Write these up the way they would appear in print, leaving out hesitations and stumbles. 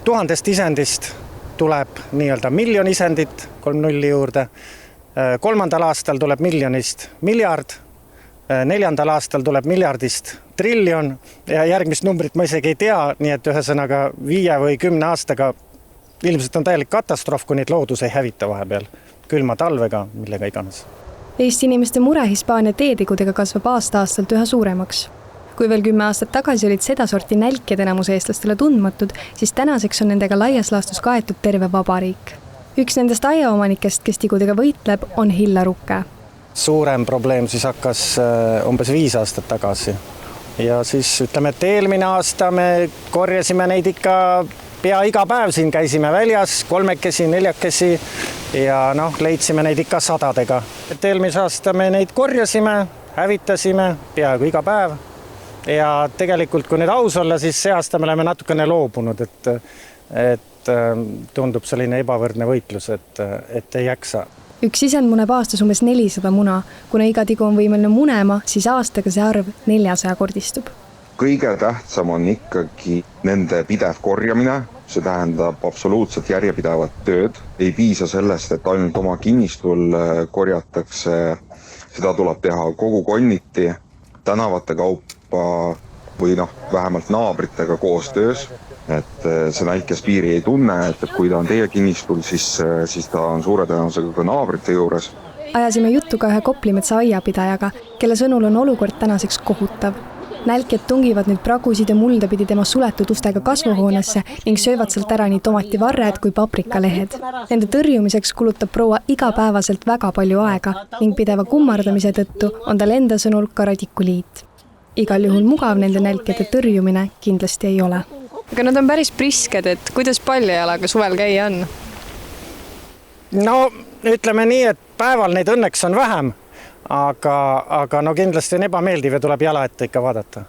1000 isendist tuleb nii-öelda miljon isendit, 3 juurde. 3. aastal tuleb miljonist miljard, 4. aastal tuleb miljardist triljon ja järgmist numbrit ma isegi ei tea, nii et ühesõnaga 5 või 10 aastaga ilmselt on täielik katastroof, kui neid loodus ei hävita vahepeal külma talvega, millega iganes. Eesti inimeste mure Hispaania teetigudega kasvab aasta-aastalt üha suuremaks. Kui veel 10 aastat tagasi olid seda sorti nälkjad enamus eestlastele tundmatud, siis tänaseks on nendega laias laastus kaetud terve vabariik. Üks nendest aiaomanikest, kes tigudega võitleb, on Hilla Rukke. Suurem probleem siis hakkas umbes 5 aastat tagasi. Ja siis ütleme, et eelmine aasta me korjasime neid ikka pea iga päev siin, käisime väljas 3, 4 ja leidsime neid ikka sadadega. Et eelmise aasta me neid korjasime, hävitasime peaaegu iga päev. Ja tegelikult, kui nüüd aus olla, siis see aasta me oleme natukene loobunud, et tundub selline ebavõrdne võitlus, et ei jaksa. Üks isend muneb aastas umbes 400 muna. Kuna iga tigu on võimeline munema, siis aastaga see arv 400 kordistub. Kõige tähtsam on ikkagi nende pidev korjamine. See tähendab absoluutselt järjepidevat tööd. Ei piisa sellest, et ainult oma kinnistul korjatakse. Seda tuleb teha kogu konniti, tänavate kaupa või vähemalt naabritega koostöös. Et see nälkjas piiri ei tunne, et kui ta on teie kinnistul, siis ta on suure tõenäosusega ka naabrite juures. Ajasime juttu ka ühe Koplimetsa aiapidajaga, kelle sõnul on olukord tänaseks kohutav. Nälkjad tungivad nüüd pragusid ja mulda pidi tema suletud ustega kasvuhoonesse ning söövad sealt ära nii tomativarred kui paprikalehed. Nende tõrjumiseks kulutab proua igapäevaselt väga palju aega ning pideva kummardamise tõttu on tal enda sõnul ka radikuliit. Igal juhul mugav nende nälkjate tõrjumine kindlasti ei ole. Aga nad on päris prisked, et kuidas paljajalaga suvel käia on? Ütleme nii, et päeval neid õnneks on vähem, aga kindlasti on ebameeldiv ja tuleb jala ette ikka vaadata.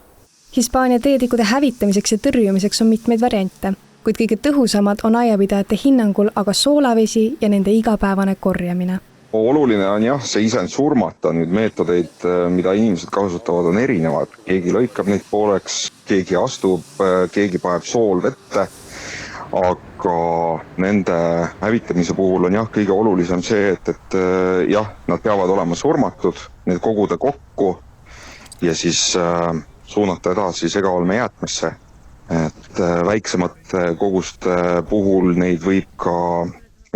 Hispaania teetikude hävitamiseks ja tõrjumiseks on mitmeid variante, kuid kõige tõhusamad on aiapidajate hinnangul aga soolavesi ja nende igapäevane korjamine. Oluline on see isend surmata. Nüüd meetodeid, mida inimesed kasutavad, on erinevad. Keegi lõikab neid pooleks, keegi astub, keegi paneb sool vette. Aga nende hävitamise puhul on kõige olulisem see, et nad peavad olema surmatud, need koguda kokku ja siis suunata edasi segaolmejäätmesse. Et väiksemate koguste puhul neid võib ka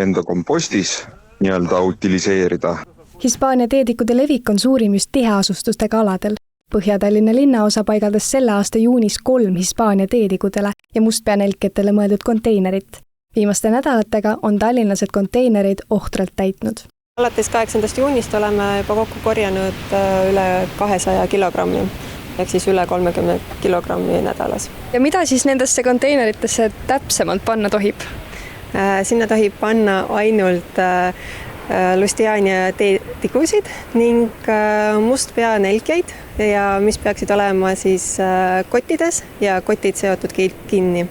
enda kompostis utiliseerida. Hispaania teetikude levik on suurim just tiheasustustega aladel. Põhja-Tallinna linnaosa paigaldas selle aasta juunis 3 Hispaania teetikudele ja mustpeanelketele mõeldud konteinerit. Viimaste nädalatega on tallinlased konteinereid ohtralt täitnud. Alates 8. juunist oleme juba kokku korjanud üle 200 kilogrammi, ehk siis üle 30 kilogrammi nädalas. Ja mida siis nendesse konteineritesse täpsemalt panna tohib? Sinna tohib panna ainult lustiaania teetikusid ning mustpeanelkjaid, ja mis peaksid olema siis kottides ja kotid seotud kinni.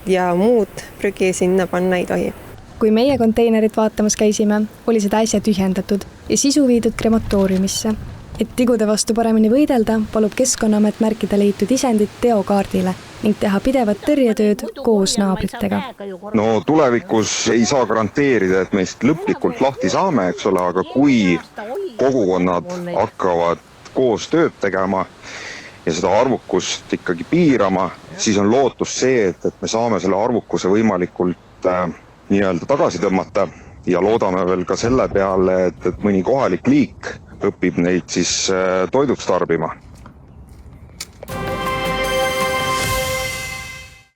Ja muud prügi sinna panna ei tohi. Kui meie konteinerit vaatamas käisime, oli seda äsja tühjendatud ja sisu viidud krematooriumisse. Et tigude vastu paremini võidelda, palub Keskkonnaamet märkida leitud isendit teokaardile ning teha pidevat tõrjetööd koos naabritega. Tulevikus ei saa garanteerida, et meist lõplikult lahti saame, eks ole, aga kui kogukonnad hakkavad koos tööd tegema ja seda arvukust ikkagi piirama, siis on lootus see, et me saame selle arvukuse võimalikult tagasi tõmmata ja loodame veel ka selle peale, et mõni kohalik liik õpib neid siis toiduks tarbima.